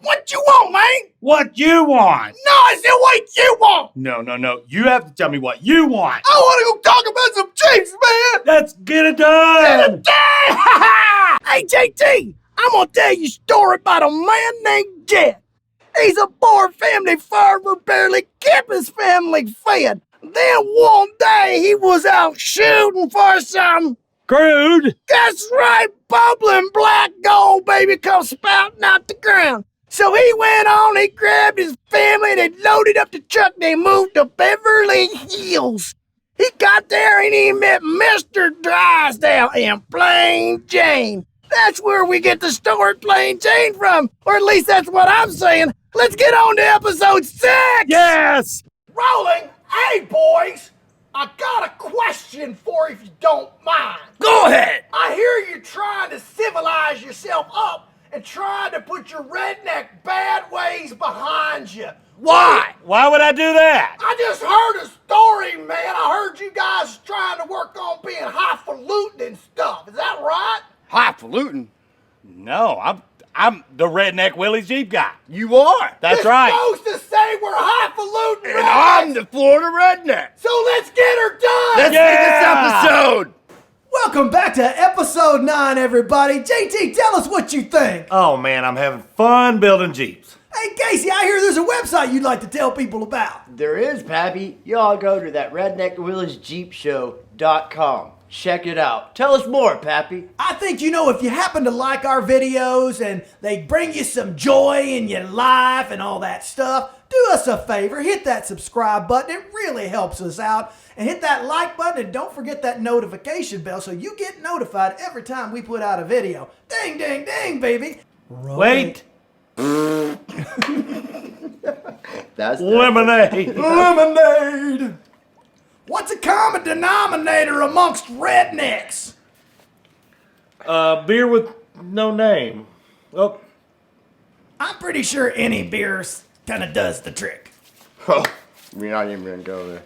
What you want, man? What you want? No, I said what you want. No. You have to tell me what you want. I want to go talk about some Chiefs, man. Let's get it done. Hey, JT, I'm going to tell you a story about a man named Jet. He's a poor family farmer, barely kept his family fed. Then one day he was out shooting for some Crude. That's right, bubbling black gold, baby, comes spouting out the ground. So he went on, he grabbed his family, they loaded up the truck, they moved to Beverly Hills. He got there and he met Mr. Drysdale and Plain Jane. That's where we get the story Plain Jane from, or at least that's what I'm saying. Let's get on to episode 6! Yes! Rolling! Hey, boys! I got a question for you if you don't mind. Go ahead! I hear you're trying to civilize yourself up and trying to put your redneck bad ways behind you. Why? Why would I do that? I just heard a story, man. I heard you guys trying to work on being highfalutin and stuff. Is that right? Highfalutin? No, I'm the Redneck Willy Jeep guy. You are. That's You're right. supposed to say we're highfalutin And I'm the Florida redneck. So let's get her done. Let's get this episode. Welcome back to episode 9, everybody. JT, tell us what you think. Oh man, I'm having fun building Jeeps. Hey, Casey, I hear there's a website you'd like to tell people about. There is, Pappy. Y'all go to that redneckwillysjeepshow.com. Check it out. Tell us more, Pappy. I think, if you happen to like our videos and they bring you some joy in your life and all that stuff, do us a favor, hit that subscribe button. It really helps us out. And hit that like button and don't forget that notification bell so you get notified every time we put out a video. Ding, ding, ding, baby. Wait. That's Lemonade. Lemonade. What's a common denominator amongst rednecks? Beer with no name. Oh, I'm pretty sure any beer kind of does the trick. We're not even going to go there.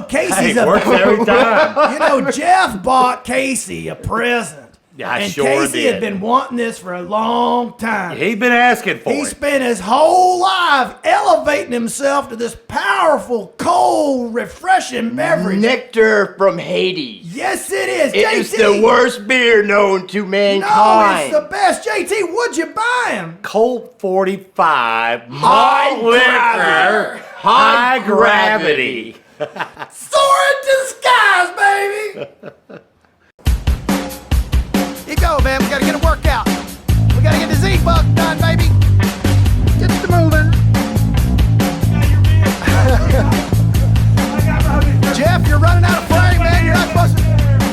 Casey's hey, works every time. Jeff bought Casey a present. Yeah, I and sure Casey did. had been wanting this for a long time. He's been asking for He it. spent his whole life elevating himself to this powerful, cold, refreshing beverage. Nectar from Hades. Yes, it is. It JT. is the worst beer known to No, mankind. it's the best. JT, what'd you buy him? Colt 45 High malt liquor, gravity. high gravity. Soar into the skies, baby. You go, man. We gotta get a workout. We gotta get the Z-Buck done, baby. Get to moving. Jeff, you're running out of frame, man. You're not supposed to.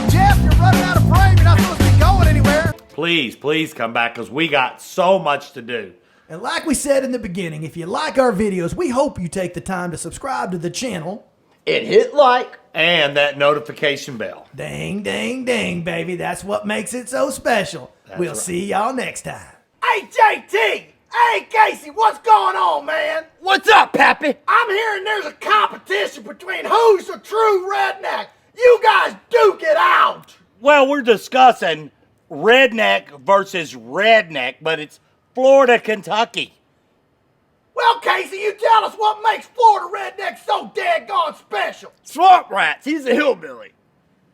Jeff, you're running out of frame. You're not supposed to be going anywhere. Please come back because we got so much to do. And like we said in the beginning, if you like our videos, we hope you take the time to subscribe to the channel. And hit like. And that notification bell. Ding, ding, ding, baby. That's what makes it so special. We'll right. see y'all next time. Hey, JT. Hey, Casey, what's going on, man? What's up, Pappy? I'm hearing there's a competition between who's the true redneck. You guys duke it out. Well, we're discussing redneck versus redneck, but it's Florida, Kentucky. Well, Casey, you tell us what makes Florida rednecks so daggone special. Swamp Rats. He's a hillbilly.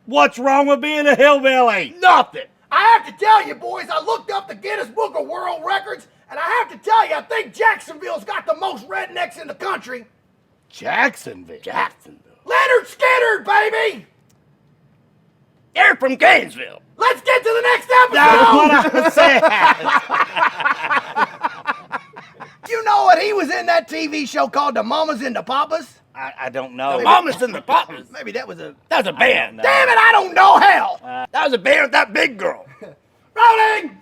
What's wrong with being a hillbilly? Nothing. I have to tell you, boys, I looked up the Guinness Book of World Records, and I have to tell you, I think Jacksonville's got the most rednecks in the country. Jacksonville. Leonard Skinner, baby! They're from Gainesville. Let's get to the next That's what episode! I said. You know what? He was in that TV show called The Mamas and the Papas. I don't know. Mamas and the Papas. Maybe that was a... That was a band. Damn it, I don't know hell! That was a band with that big girl. Rolling!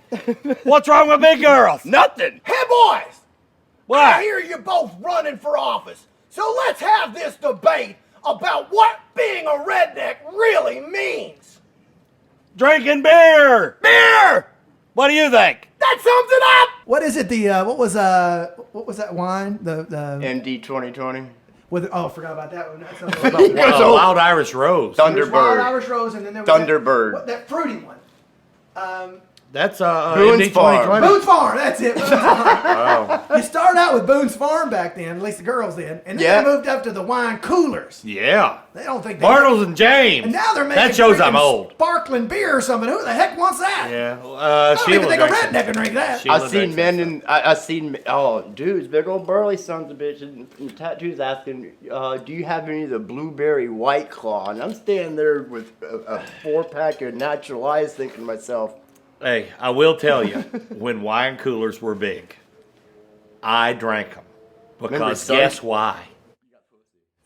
What's wrong with big girls? Nothing. Hey, boys! What? I hear you both running for office. So let's have this debate about what being a redneck really means. Drinking beer. Beer. What do you think? That sums it up! What is it? What was that wine? The MD 2020. with I forgot about that one. That's Wild Irish Rose. Wild Thunderbird. Irish Rose, and then there was Thunderbird. that fruity one. That's Boone's MD Farm. 2020. Boone's Farm. That's it. Boone's Farm. Oh. You start out with Boone's Farm back then, at least the girls did. And then Yeah. they moved up to the wine coolers. Yeah. They don't think they Bartles and James. And now they're making that shows I'm freaking old. sparkling beer or something. Who the heck wants that? Yeah. I don't even Sheila think a drinks it. redneck can drink that. Sheila I seen drinks men it. in. I seen dudes, big old burly sons of bitches in tattoos asking, "Do you have any of the blueberry White Claw?" And I'm standing there with a 4-pack of Natural Ice, thinking to myself, Hey, I will tell you, when wine coolers were big, I drank them. Because son? guess why?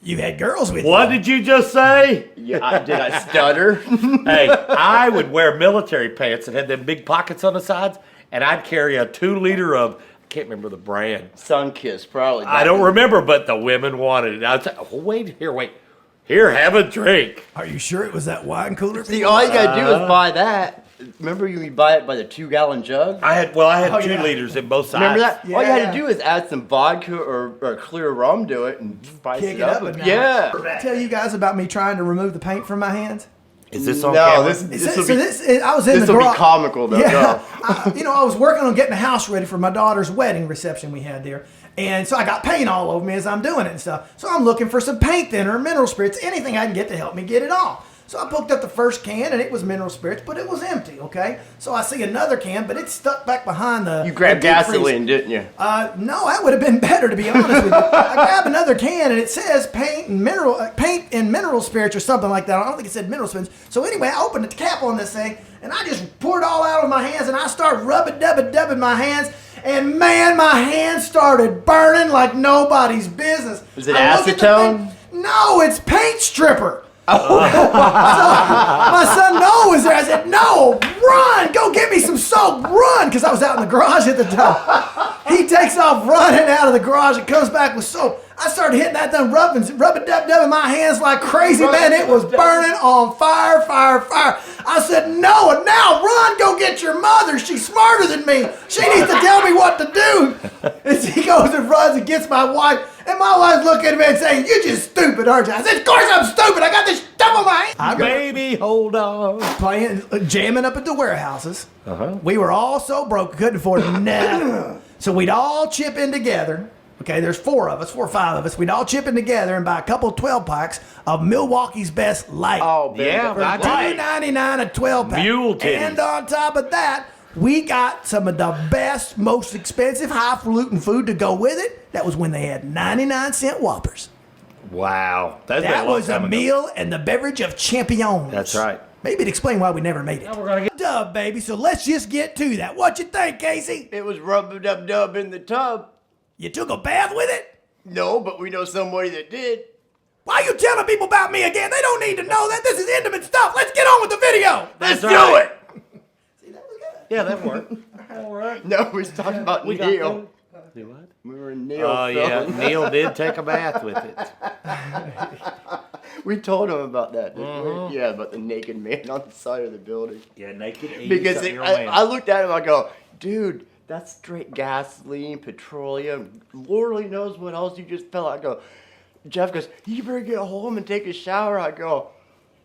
You had girls with What you. did you just say? "Yeah, did I stutter?" Hey, I would wear military pants that had them big pockets on the sides, and I'd carry a 2-liter of, I can't remember the brand. Sunkiss, probably. I don't remember, but the women wanted it. I'd say, oh, wait. Here, have a drink. Are you sure it was that wine cooler? See, all you gotta do is buy that. Remember you buy it by the 2-gallon jug? I had Oh, 2 yeah. liters in both sides. Remember that? All you had Yeah. to do is add some vodka or clear rum to it and spice Kick it it up. up a notch. Yeah. Did I tell you guys about me trying to remove the paint from my hands? Is this on No, camera? I was in the This'll be garage. comical though. Yeah, No. I was working on getting the house ready for my daughter's wedding reception we had there. And so I got paint all over me as I'm doing it and stuff. So I'm looking for some paint thinner, mineral spirits, anything I can get to help me get it off. So I picked up the first can and it was mineral spirits, but it was empty, okay? So I see another can, but it's stuck back behind the You grabbed the deep freezer. gasoline, didn't you? No, that would have been better to be honest with you. I grabbed another can and it says paint and mineral spirits or something like that. I don't think it said mineral spirits. So anyway, I opened the cap on this thing and I just poured it all out on my hands and I started dubbing my hands. And man, my hands started burning like nobody's business. Is it I look at the acetone? thing- No, it's paint stripper. So my son Noah was there. I said, "No, run! Go get me some soap! Run!" Because I was out in the garage at the time. He takes off running out of the garage and comes back with soap. I started hitting that thing, rubbing my hands like crazy, man. It was burning on fire. I said, "Noah, now run! Go get your mother. She's smarter than me. She needs to tell me what to do." And he goes and runs and gets my wife. And my wife's looking at me and saying, "You're just stupid, aren't you?" I said, "Of course I'm stupid. I got this stuff on my hand." Baby, hold on. Jamming up at the warehouses. We were all so broke, couldn't afford nothing. So we'd all chip in together. Okay, there's 4 or 5 of us. We'd all chip in together and buy a couple of 12 packs of Milwaukee's Best Light. Oh, baby. Yeah, For I did. $2.99 a 12 pack. Mule titties. And on top of that, we got some of the best, most expensive, highfalutin food to go with it. That was when they had 99-cent Whoppers. Wow. That was a meal and the beverage of champions. That's right. Maybe it'd explain why we never made it. we're gonna get- Dub, baby. So let's just get to that. What you think, Casey? It was rub-a-dub-dub in the tub. You took a bath with it? No, but we know somebody that did. Why are you telling people about me again? They don't need to know that. This is intimate stuff. Let's get on with the video. That's Let's right. do it. See, that was good. Yeah, that worked. All right. No, we was talking about We got Neil. those. Do what? We were in Neil. Oh, yeah. film. Neil did take a bath with it. We told him about that. Didn't we? Yeah, about the naked man on the side of the building. Yeah, naked. Because I looked at him, I go, dude, that's straight gasoline, petroleum. Lord only knows what else you just fell out. I go, Jeff goes, you better get home and take a shower. I go,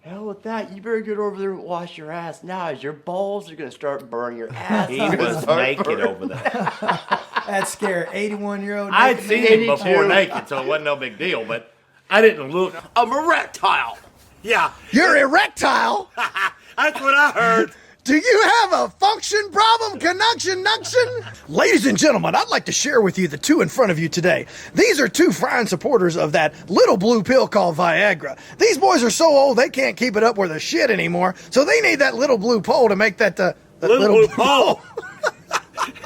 hell with that. You better get over there and wash your ass now, as your balls are going to start burning your ass. He is gonna was start naked burning. over there. That scared 81-year-old. I'd naked seen man. him before 82. naked, so it wasn't no big deal, but I didn't look. I'm a reptile. Yeah, You're erectile? that's what I heard. Do you have a function problem? Connection? Ladies and gentlemen, I'd like to share with you the 2 in front of you today. These are 2 fine supporters of that little blue pill called Viagra. These boys are so old they can't keep it up with their shit anymore, so they need that little blue pole to make that Little blue pole.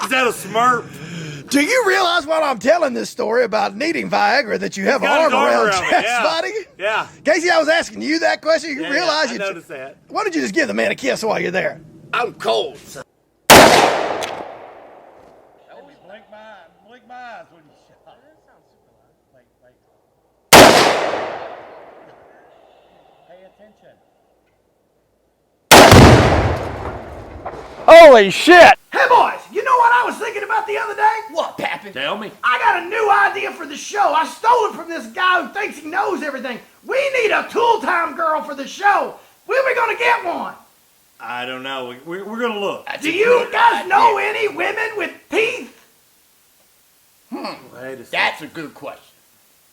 Is that a Smurf? Do you realize while I'm telling this story about needing Viagra that you have an got arm his arm around around it, Jeff's yeah. body? Yeah. Casey, I was asking you that question. You Yeah, realize I you noticed that. Why don't you just give the man a kiss while you're there? I'm cold. Blink my eyes when you shot. Wait. Pay attention. Holy shit. Hey, boys, you know what I was thinking about the other day? What, Pappy? Tell me. I got a new idea for the show. I stole it from this guy who thinks he knows everything. We need a tool time girl for the show. When are we going to get one? I don't know. We're going to look. Do you guys know any women with teeth? That's a good question.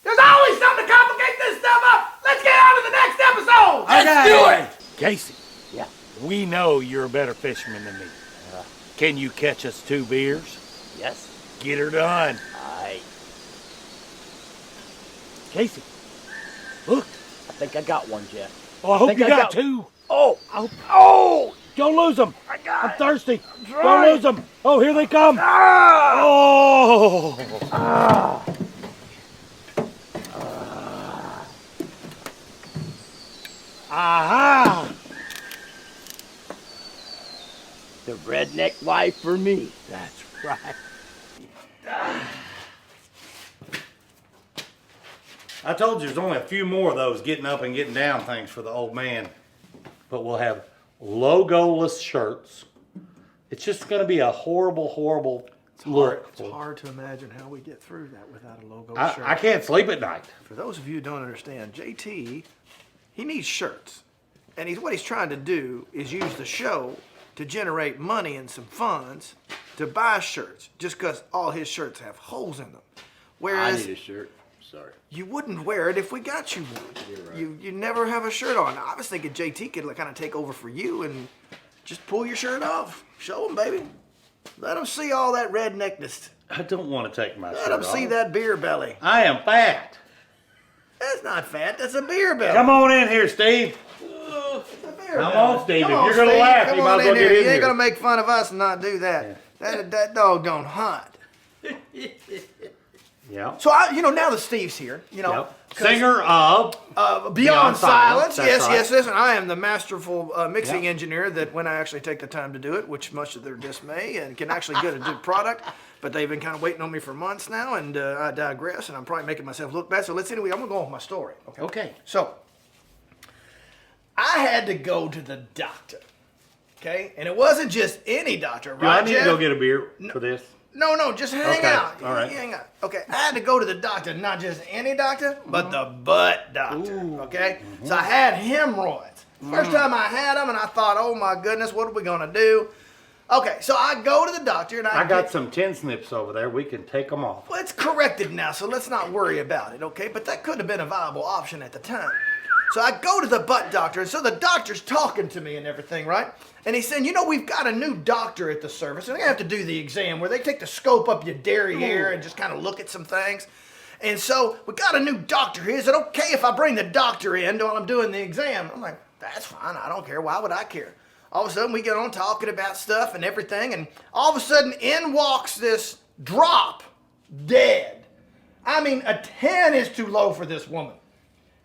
There's always something to complicate this stuff up. Let's get on to the next episode. Let's do it. Casey. Yeah. We know you're a better fisherman than me. Can you catch us 2 beers? Yes. Get her done. I Casey, look. think I got one, Jeff. Oh, I hope think you I got got- 2. Oh. Oh! Don't lose them. got I'm it. thirsty. trying. Don't lose them. Oh, here they come. Oh! Aha! The redneck life for me. That's right. I told you there's only a few more of those getting up and getting down things for the old man. But we'll have logoless shirts. It's just going to be a horrible, horrible look. It's hard to imagine how we get through that without a logo shirt. I can't sleep at night. For those of you who don't understand, JT, he needs shirts. And what he's trying to do is use the show to generate money and some funds to buy shirts, just because all his shirts have holes in them. I Whereas need a shirt. Sorry. you wouldn't wear it if we got you one. You're right. You never have a shirt on. I was thinking JT could kind of take over for you and just pull your shirt off. Show him, baby. Let him see all that redneckness. I don't want to take my Let shirt him off. see that beer belly. I am fat. That's not fat. That's a beer belly. Come on in here, Steve. It's a beer Come belly. on, Steve. Come If on, you're gonna Steve. laugh, Come you on might as well in get here. in You ain't here. gonna make fun of us and not do that. That dog don't hunt. Yeah. So now that Steve's here, Yep. Singer of Beyond Silence. That's Yes, right. yes, yes. And I am the masterful mixing engineer that when I actually take the time to do it, which much to their dismay, and can actually get a good product. But they've been kind of waiting on me for months now, and I digress, and I'm probably making myself look bad. So I'm going to go on with my story. Okay. So I had to go to the doctor. Okay? And it wasn't just any doctor, Do I right, need to Jeff? go get a beer for this? No, just hang Okay, out. all right. Hang out. Okay, I had to go to the doctor, not just any doctor, but the butt doctor. Okay? So I had hemorrhoids. First time I had them, and I thought, oh my goodness, what are we gonna do? Okay, so I go to the doctor, and I got some tin snips over there. We can take them off. Well, it's corrected now, so let's not worry about it, okay? But that could have been a viable option at the time. So I go to the butt doctor, and so the doctor's talking to me and everything, right? And he's saying, we've got a new doctor at the service, and they have to do the exam where they take the scope up your derriere and just kind of look at some things. And so we got a new doctor here. Is it okay if I bring the doctor in while I'm doing the exam? I'm like, that's fine. I don't care. Why would I care? All of a sudden, we get on talking about stuff and everything, and all of a sudden, in walks this drop, dead. I mean, a 10 is too low for this woman.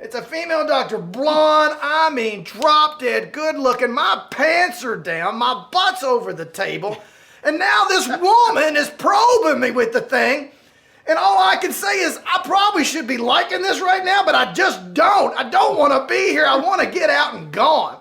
It's a female doctor, blonde, drop dead, good looking. My pants are down, my butt's over the table, and now this woman is probing me with the thing, and all I can say is I probably should be liking this right now, but I just don't. I don't want to be here. I want to get out and gone.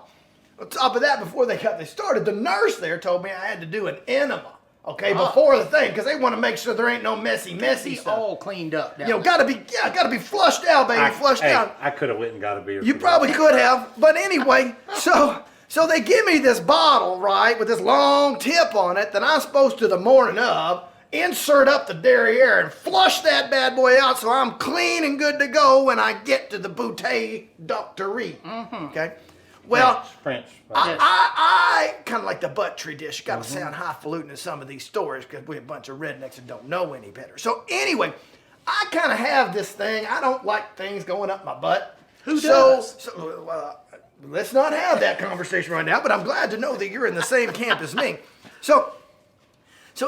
On top of that, before they started, the nurse there told me I had to do an enema. Okay, before the thing, because they want to make sure there ain't no messy He's stuff. all cleaned up. Gotta be flushed out, baby, flushed out. I could have went and got a beer. You for probably could have, but anyway, so they give me this bottle, right, with this long tip on it that I'm supposed to, the morning of, insert up the derriere and flush that bad boy out so I'm clean and good to go when I get to the bouteille doctory. Okay? Well, French. I kind of like the butt tree dish. Got to sound highfalutin in some of these stories because we're a bunch of rednecks that don't know any better. So anyway, I kind of have this thing. I don't like things going up my butt. Who does? So let's not have that conversation right now, but I'm glad to know that you're in the same camp as me. So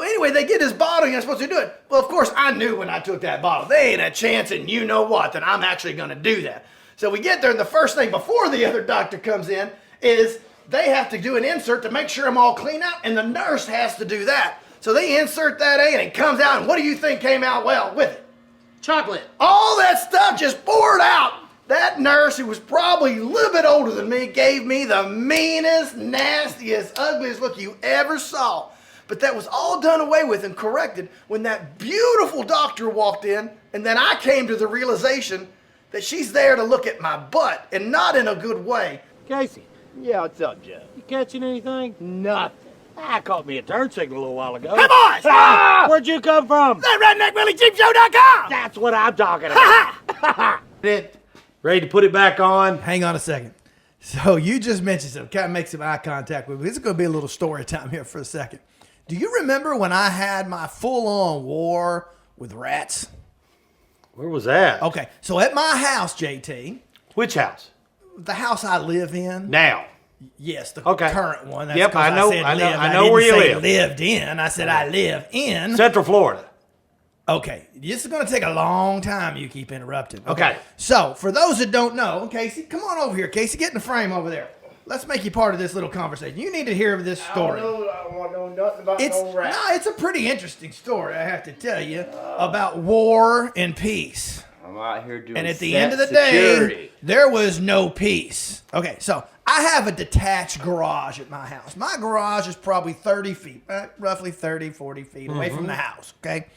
anyway, they get this bottle, and you're supposed to do it. Well, of course, I knew when I took that bottle, they ain't a chance, and you know what, that I'm actually going to do that. So we get there, and the first thing before the other doctor comes in is they have to do an insert to make sure I'm all clean out, and the nurse has to do that. So they insert that in, and it comes out, and what do you think came out well with it? Chocolate. All that stuff just poured out. That nurse, who was probably a little bit older than me, gave me the meanest, nastiest, ugliest look you ever saw. But that was all done away with and corrected when that beautiful doctor walked in, and then I came to the realization that she's there to look at my butt, and not in a good way. Casey, Yeah, what's up, Jeff? you catching anything? Nothing. I caught me a turn signal a little while ago. Hey, boys! Where'd you come from? That RedneckWillyCheapShow.com! That's what I'm talking about. Ready to put it back on? Hang on a second. So you just mentioned something. Kind of make some eye contact with me. This is going to be a little story time here for a second. Do you remember when I had my full-on war with rats? Where was that? Okay, so at my house, JT, Which house? the house I live in. Now. Yes, the Okay. current one. That's Yep, 'cause I know- said I know- lived. I know didn't where you say live. lived in. I said I live in. Central Florida. Okay, this is going to take a long time. You keep interrupting. Okay. So, for those that don't know, Casey, come on over here. Casey, get in the frame over there. Let's make you part of this little conversation. You need to hear this story. I don't want to know nothing about It's no rat. no, it's a pretty interesting story. I have to tell you about war and peace. I'm out here doing And at the set end of the security. day, there was no peace. Okay, so I have a detached garage at my house. My garage is probably 30 feet, roughly 30, 40 feet away from the house, okay?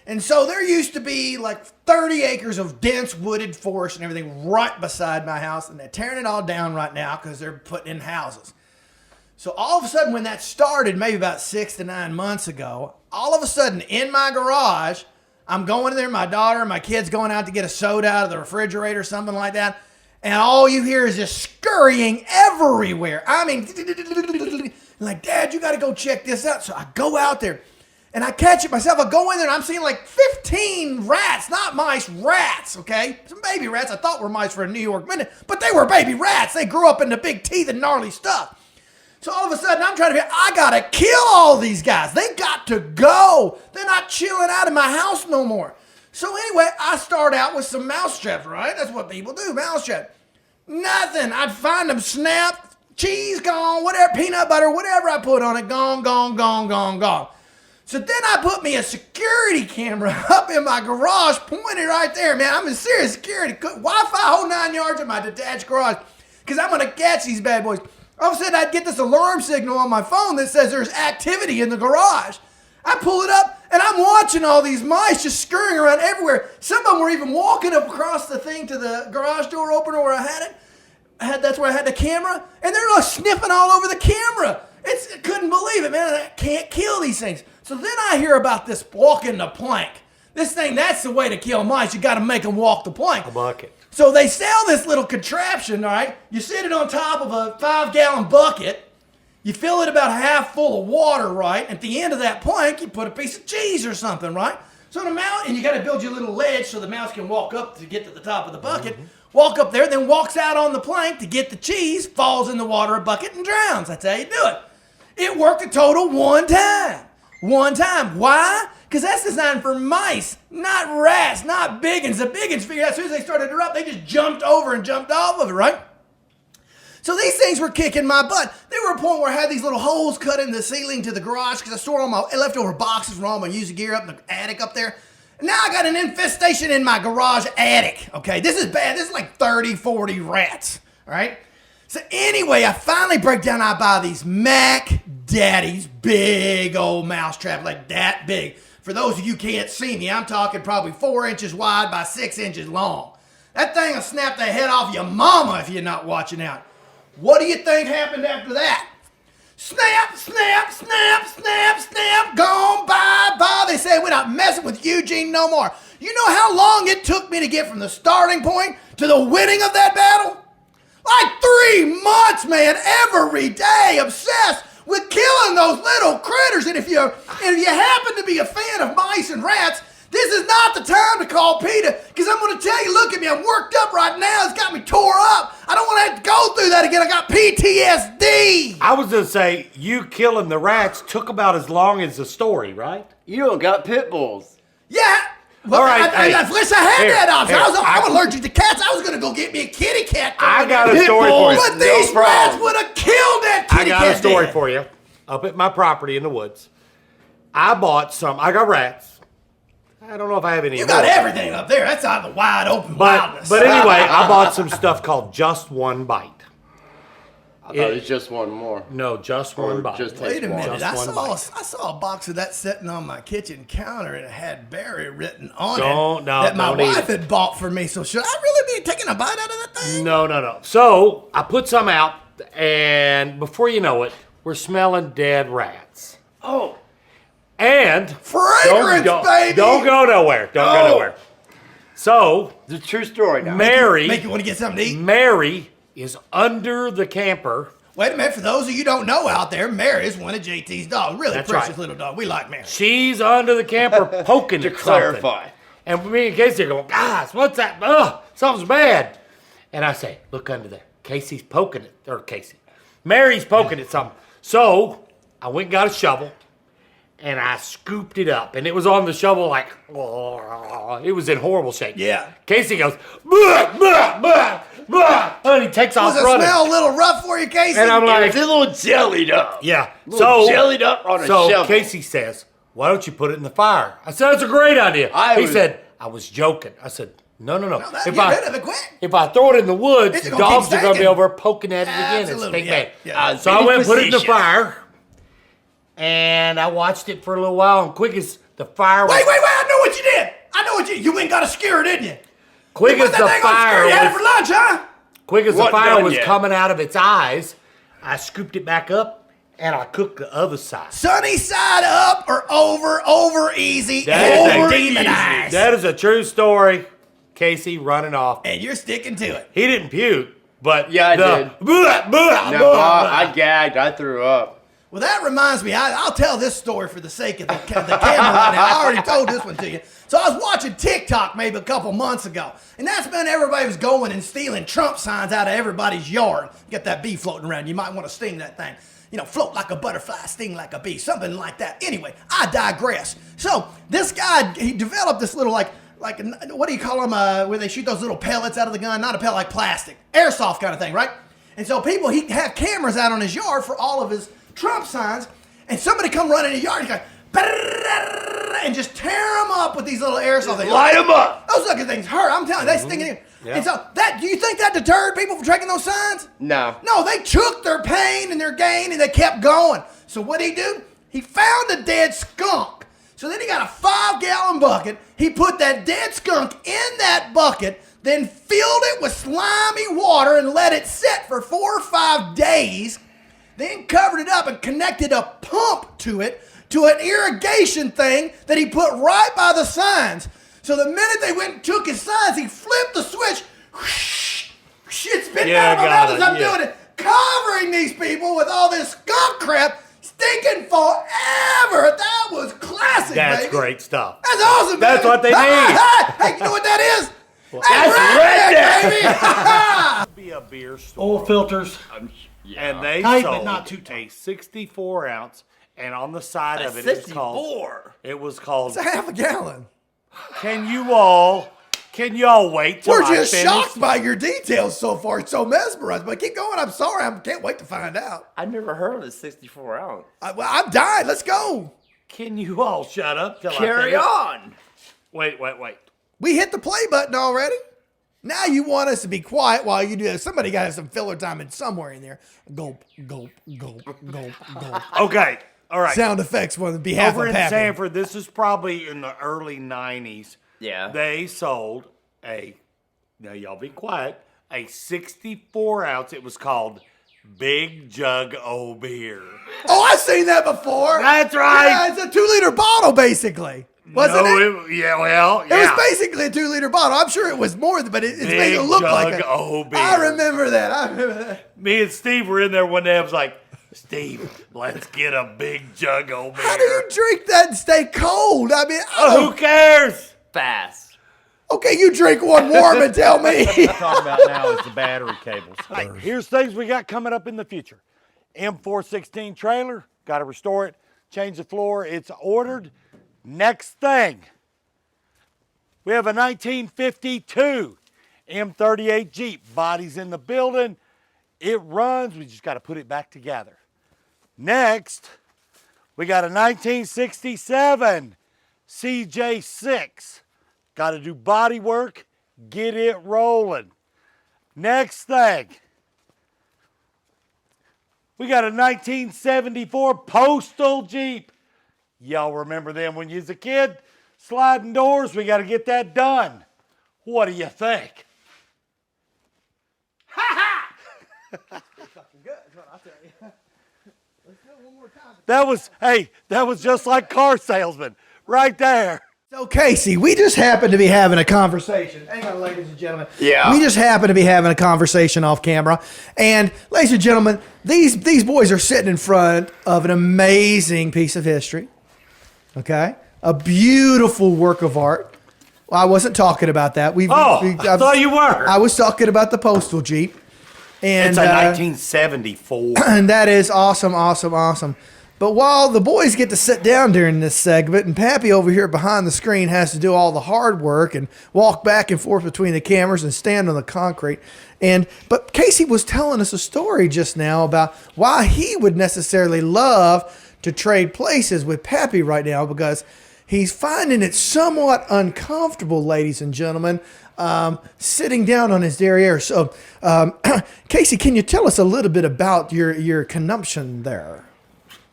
And so there used to be like 30 acres of dense wooded forest and everything right beside my house, and they're tearing it all down right now because they're putting in houses. So all of a sudden when that started, maybe about 6 to 9 months ago, all of a sudden in my garage, I'm going in there, my daughter and my kid's going out to get a soda out of the refrigerator or something like that. And all you hear is just scurrying everywhere. I mean, like, Dad, you got to go check this out. So I go out there and I catch it myself. I go in there and I'm seeing like 15 rats, not mice, rats, okay? Some baby rats I thought were mice for a New York minute, but they were baby rats. They grew up into big teeth and gnarly stuff. So all of a sudden, I'm trying to figure, I gotta kill all these guys. They got to go. They're not chilling out in my house no more. So anyway, I start out with some mouse traps, right? That's what people do, mouse trap. Nothing. I'd find them snapped, cheese gone, whatever, peanut butter, whatever I put on it, gone, gone, gone, gone, gone. So then I put me a security camera up in my garage, pointed right there, man. I'm in serious security. Wi-Fi whole 9 yards in my detached garage, because I'm gonna catch these bad boys. All of a sudden, I'd get this alarm signal on my phone that says there's activity in the garage. I pull it up, and I'm watching all these mice just scurrying around everywhere. Some of them were even walking up across the thing to the garage door opener where I had it. That's where I had the camera, and they're like sniffing all over the camera. I couldn't believe it, man. I can't kill these things. So then I hear about this walking the plank. This thing, that's the way to kill mice. You got to make them walk the plank. A bucket. So they sell this little contraption, all right? You sit it on top of a 5-gallon bucket. You fill it about half full of water, right? At the end of that plank, you put a piece of cheese or something, right? So the mouse, and you got to build your little ledge so the mouse can walk up to get to the top of the bucket. Walk up there, then walks out on the plank to get the cheese, falls in the water a bucket, and drowns. That's how you do it. It worked a total one time. One time. Why? Because that's designed for mice, not rats, not big uns. The big uns figured out as soon as they started to erupt, they just jumped over and jumped off of it, right? So these things were kicking my butt. There were a point where I had these little holes cut in the ceiling to the garage because I store all my leftover boxes from all my used gear up in the attic up there. And now I got an infestation in my garage attic, okay? This is bad. This is like 30, 40 rats, all right? So anyway, I finally break down. I buy these Mac Daddy's big old mouse trap, like that big. For those of you who can't see me, I'm talking probably 4 inches wide by 6 inches long. That thing will snap the head off your mama if you're not watching out. What do you think happened after that? Snap, snap, snap, snap, snap, gone, bye, bye. They say we're not messing with Eugene no more. You know how long it took me to get from the starting point to the winning of that battle? Like 3 months, man, every day, obsessed with killing those little critters. And if you happen to be a fan of mice and rats, this is not the time to call PETA, because I'm going to tell you, look at me, I'm worked up right now. It's got me tore up. I don't want to have to go through that again. I got PTSD. I was going to say, you killing the rats took about as long as the story, right? You don't got pit bulls. Yeah. Well, All right, I wish I had here, that option. here, I'm allergic to cats. I was going to go get me a kitty cat. I got a story for you. But these rats would have killed that kitty cat. I got a story dead. for you. Up at my property in the woods, I got rats. I don't know if I have any. You got everything up there. That's out of the wide open wildness. But anyway, I bought some stuff called Just One Bite. I thought it was just one more. No, Just One Bite. Just Wait a one. minute. Just one bite. I saw a box of that sitting on my kitchen counter, and it had Barry written on Don't- it no, that my don't eat wife it. had bought for me. So should I really be taking a bite out of that thing? No. So I put some out, and before you know it, we're smelling dead rats. Oh, And Fragrance, baby! Don't go nowhere. Don't go nowhere. So It's a true story now. Mary, Make you want to get something to eat? Mary is under the camper. Wait a minute. For those of you who don't know out there, Mary is one of JT's dogs. Really That's precious right. little dog. We like Mary. She's under the camper poking To at clarify. something. And me and Casey are going, guys, what's that? Ugh, something's bad. And I say, look under there. Casey's poking it. Or Casey. Mary's poking at something. So I went and got a shovel. And I scooped it up. And it was on the shovel like, it was in horrible shape. Yeah. Casey goes, "Bleh, bleh, bleh, bleh," and he takes off Does it running. smell a little rough for you, Casey? And I'm like, It's a little jellied up. yeah. Little jellied up on a shovel. Casey says, why don't you put it in the fire? I said, that's a great idea. He said, I was joking. I said, no. Get rid of it quick. If I throw it in the woods, It's the gonna dogs keep are going to be stinking. over poking at it again and Absolutely, stink yeah. bad. Yeah. So I went and put it in the Facetious. fire, and I watched it for a little while, and quick as the fire was... Wait, I know what you did. I know what you went and got a skewer, didn't you? Quick You as put the that thing on the skewer, fire you had it was... for lunch, huh? Quick as the Wasn't fire done was yet. coming out of its eyes, I scooped it back up, and I cooked the other side. Sunny side up or over easy, That over is demonized. That is a true story. Casey running off. And you're sticking to it. He didn't puke, but Yeah, I the did. Blah, blah, No, blah, I gagged. I threw up. Well, that reminds me, I'll tell this story for the sake of the camera right now. I already told this one to you. So I was watching TikTok maybe a couple months ago, and that's when everybody was going and stealing Trump signs out of everybody's yard. Get that bee floating around. You might want to sting that thing. You know, float like a butterfly, sting like a bee, something like that. Anyway, I digress. So this guy, he developed this little like what do you call them, where they shoot those little pellets out of the gun? Not a pellet, like plastic. Airsoft kind of thing, right? And so people, he have cameras out on his yard for all of his Trump signs, and somebody come running in the yard, he's like, and just tear them up with these little airsoft things. Light them up. Those fucking things hurt. I'm telling you, they sting in. Yeah. And so do you think that deterred people from taking those signs? No. No, they took their pain and their gain and they kept going. So what did he do? He found a dead skunk. So then he got a 5-gallon bucket. He put that dead skunk in that bucket, then filled it with slimy water and let it sit for 4 or 5 days. Then covered it up and connected a pump to it, to an irrigation thing that he put right by the signs. So the minute they went and took his signs, he flipped the switch. Whoosh, shit spitting Yeah, out of my got mouth as it, I'm yeah. doing it. Covering these people with all this skunk crap, stinking forever. That was classic, That's baby. great stuff. That's awesome, That's baby. what they Hey, need. hey, you know what that is? That's baby. Be a beer store. Oil filters, and they Tight, but sold not too a 64 ounce, and on the side of it, It's it's called. 64. It was called. It's a half a gallon. Can y'all wait till We're I just finish? shocked by your details so far. It's so mesmerized. But keep going. I'm sorry. I can't wait to find out. I never heard of the 64 ounce. I'm dying. Let's go. Can you all shut up till I Carry finish? on. Wait. We hit the play button already. Now you want us to be quiet while you do that. Somebody got to have some filler time in somewhere in there. Gulp, gulp, gulp, gulp, gulp. Okay, all right. Sound effects on behalf Over of in Pappy. Sanford, this is probably in the early 90s. Yeah. They sold now y'all be quiet, a 64 ounce. It was called Big Jug O' Beer. Oh, I've seen that before. That's right. Yeah, it's a 2-liter bottle, basically. Wasn't it? Yeah, well, It yeah. was basically a 2-liter bottle. I'm sure it was more, but it's made it Big look like Jug it. O' Beer. I remember that. Me and Steve were in there one day. I was like, Steve, let's get a Big Jug O' Beer. How do you drink that and stay cold? I mean, Who cares? Fast. okay, you drink one warm and tell me. talking about now is the battery cables. Hey, here's things we got coming up in the future. M416 trailer, got to restore it, change the floor. It's ordered. Next thing, we have a 1952 M38 Jeep. Body's in the building. It runs. We just got to put it back together. Next, we got a 1967 CJ6. Got to do body work, get it rolling. Next thing, we got a 1974 Postal Jeep. Y'all remember them when you was a kid? Sliding doors, we got to get that done. What do you think? That was just like car salesman right there. So, Casey, we just happened to be having a conversation. Hang on, ladies and gentlemen. Yeah. We just happened to be having a conversation off camera. And, ladies and gentlemen, these boys are sitting in front of an amazing piece of history. Okay? A beautiful work of art. Well, I wasn't talking about that. I thought you were. I was talking about the Postal Jeep. And, It's a 1974. and that is awesome, awesome, awesome. But while the boys get to sit down during this segment, and Pappy over here behind the screen has to do all the hard work and walk back and forth between the cameras and stand on the concrete. But Casey was telling us a story just now about why he would necessarily love to trade places with Pappy right now, because he's finding it somewhat uncomfortable, ladies and gentlemen, sitting down on his derriere. So, Casey, can you tell us a little bit about your consumption there?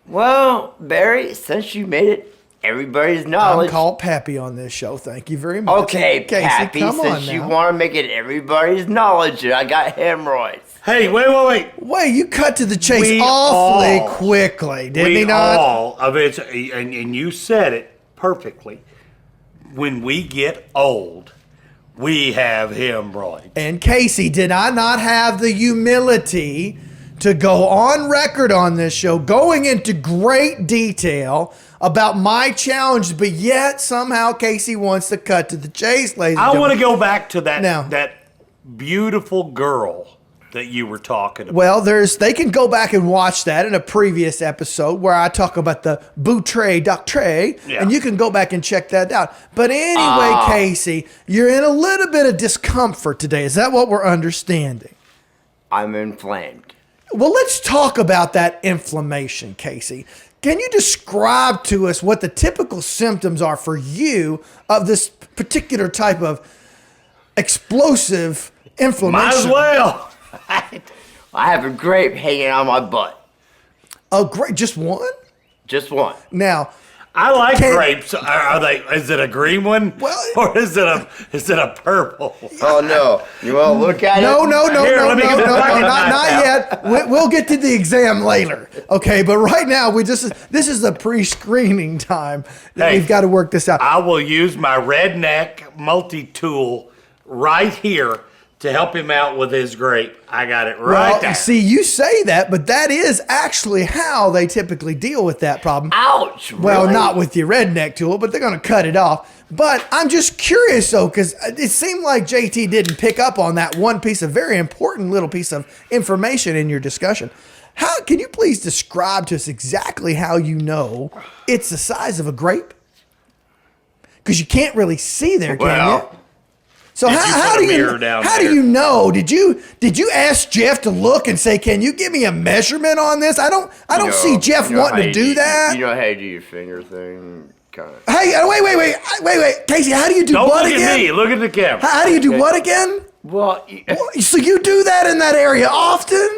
Well, Barry, since you made it everybody's knowledge. I'm called Pappy on this show. Thank you very much. Okay, Casey, Pappy, come on since you now. want to make it everybody's knowledge, I got hemorrhoids. Hey, wait. Wait, you cut to the chase We awfully all- quickly, did We he not? all of it, and you said it perfectly. When we get old, we have hemorrhoids. And Casey, did I not have the humility to go on record on this show, going into great detail about my challenge, but yet somehow Casey wants to cut to the chase, ladies and I want gentlemen. to go back to that Now- that beautiful girl that you were talking about. Well, they can go back and watch that in a previous episode where I talk about the boutre doctre, Yeah. and you can go back and check that out. But anyway, Casey, you're in a little bit of discomfort today. Is that what we're understanding? I'm inflamed. Well, let's talk about that inflammation, Casey. Can you describe to us what the typical symptoms are for you of this particular type of explosive inflammation? Might as well. I have a grape hanging on my butt. Oh, great. Just one? Just one. Now, I like Can- grapes. Are they? Is it a green one? Well- or is it a purple? Oh no! You want to look at no, it? Here, let me get the fucking knife not out. yet. We'll get to the exam later. Okay, but right now, this is the pre-screening time. That Hey, we've got to work this out. I will use my Redneck multi-tool right here to help him out with his grape. I got it right Well, there. see, you say that, but that is actually how they typically deal with that problem. Ouch! Well, really? not with your redneck tool, but they're going to cut it off. But I'm just curious, though, because it seemed like JT didn't pick up on that one piece of very important little piece of information in your discussion. How can you please describe to us exactly how you know it's the size of a grape? Because you can't really see there, can you? Well, So Did you how put do a you mirror down how there? do you know? Did you ask Jeff to look and say, "Can you give me a measurement on this?" I don't see Jeff wanting to do that. You know how you do your finger thing, kind of. Hey, wait, Casey, how do you do Don't what look again? at me. Look at the camera. How do you do what again? Well, So you do that in that area often?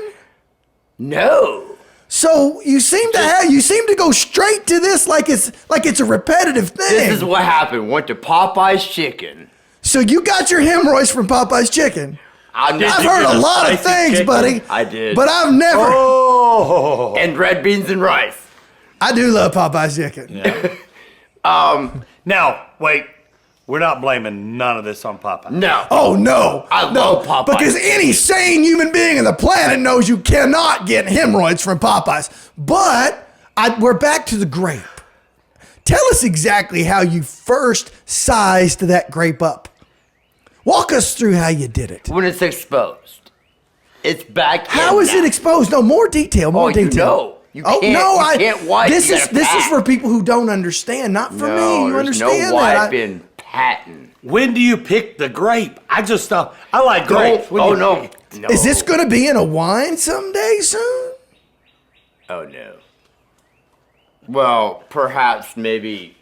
no. So you seem to go straight to this like it's a repetitive thing. This is what happened. Went to Popeye's Chicken. So you got your hemorrhoids from Popeye's Chicken. I've I've you heard get a a lot of spicy things, chicken? buddy. I did. But I've never. Oh. And red beans and rice. I do love Popeye's Chicken. Now, wait. We're not blaming none of this on Popeye. No. Oh no! I no, love Popeyes. because any sane human being on the planet knows you cannot get hemorrhoids from Popeyes. But we're back to the grape. Tell us exactly how you first sized that grape up. Walk us through how you did it. When it's exposed. It's back How in is it now. exposed? No, more detail. More Oh, you detail. know. You can't wipe. This You is gotta this is pat. for people who don't understand, not for me. No, You there's understand no that? wiping, patting. When do you pick the grape? I like grapes. When Oh, you no. pick- No. Is this going to be in a wine someday soon? Oh, no. Well, perhaps maybe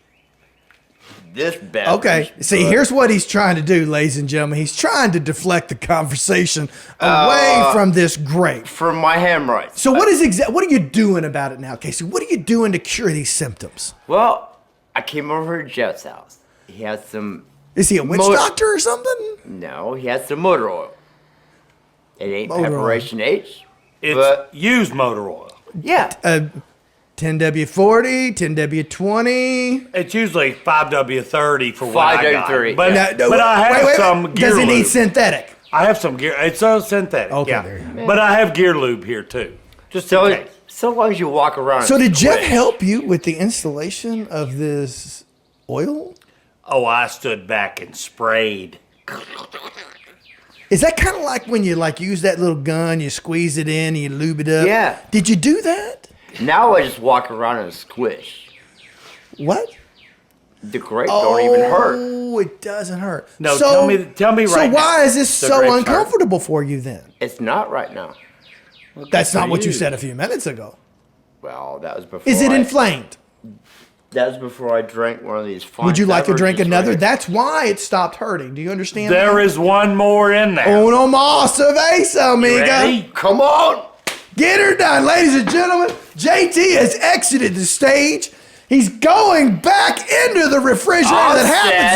this beverage. Okay. See, but- here's what he's trying to do, ladies and gentlemen. He's trying to deflect the conversation away from this grape. For my hemorrhoids. So what are you doing about it now, Casey? What are you doing to cure these symptoms? Well, I came over to Jeff's house. He has some. Is he a witch Mo- doctor or something? No, he has some motor oil. It ain't Motor oil. preparation H. It's But used motor oil. Yeah. 10W40, 10W20. It's usually 5W30 for what I got. 5W30, But, yeah. but I have some gear Does it need lube. synthetic? I have some gear. It's all synthetic. Okay, yeah. there you But I have gear lube here too. Just So, in case. so long as you walk around. So and did Jeff squish. help you with the installation of this oil? Oh, I stood back and sprayed. Is that kind of like when you use that little gun, you squeeze it in, and you lube it up? Yeah. Did you do that? Now I just walk around and squish. What? The grape don't even hurt. Oh, it doesn't hurt. No, tell me right So now. why is this The so grapes hurt. uncomfortable for you then? It's not right now. That's not for what you you. said a few minutes ago. Well, that was before. Is it I- inflamed? That was before I drank one of these. Fine Would you like to drink beverages another? right That's why it stopped hurting. Do you understand? There that? is one more in there. Uno más cerveza, amiga. Ready? here. Come on. Get her done, ladies and gentlemen. JT has exited the stage. He's going back into the refrigerator that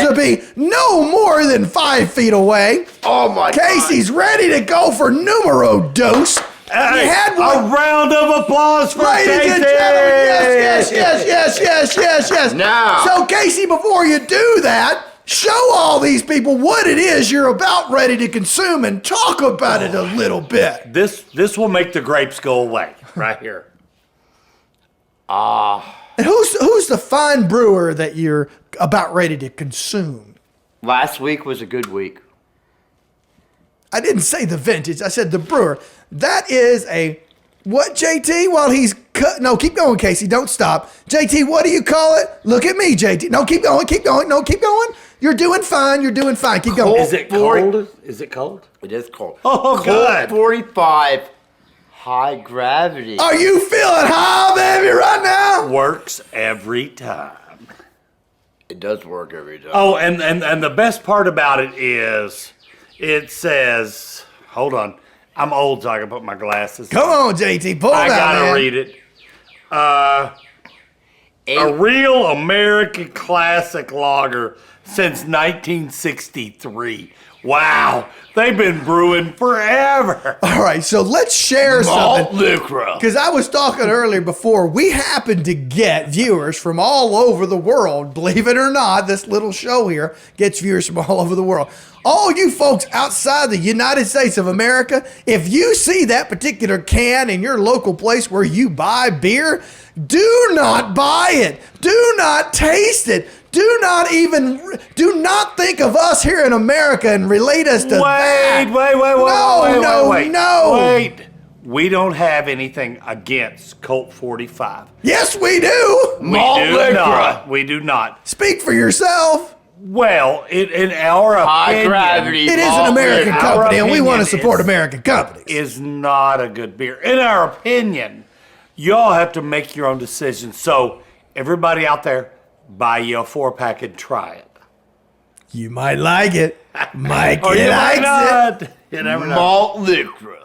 happens to be no more than 5 feet away. Oh my God. Casey's ready to go for numero dos. Hey, He had one. a round of applause for Ladies Casey. and gentlemen, yes. Now. So, Casey, before you do that, show all these people what it is you're about ready to consume and talk about it a little bit. This will make the grapes go away right here. And who's the fine brewer that you're about ready to consume? Last week was a good week. I didn't say the vintage. I said the brewer. That is a what, JT? While he's cut. No, keep going, Casey. Don't stop. JT, what do you call it? Look at me, JT. No, keep going. No, keep going. You're doing fine. Keep going. Is it cold? Is it cold? It is cold. Oh, Colt good. 45, high gravity. Are you feeling high, baby, right now? Works every time. It does work every time. Oh, and the best part about it is it says, hold on. I'm old, so I can put my glasses Come on, JT. Pull it I out, gotta man. read it. A real American classic lager since 1963. Wow, they've been brewing forever. All right, so let's share Malt something. liquor. Because I was talking earlier before, we happen to get viewers from all over the world. Believe it or not, this little show here gets viewers from all over the world. All you folks outside the United States of America, if you see that particular can in your local place where you buy beer, do not buy it. Do not taste it. Do not think of us here in America and relate us to that. Wait. We don't have anything against Colt 45. Yes, we do. Malt liquor. We do not. Speak for yourself. Well, in our High opinion, gravity. It is an malt American liquor. Our company, and we want to opinion support is- American companies. is not a good beer. In our opinion, y'all have to make your own decisions. So, everybody out there, buy you a 4-pack and try it. You might like it. Mike Or you might likes it. not. You never know. Malt liquor.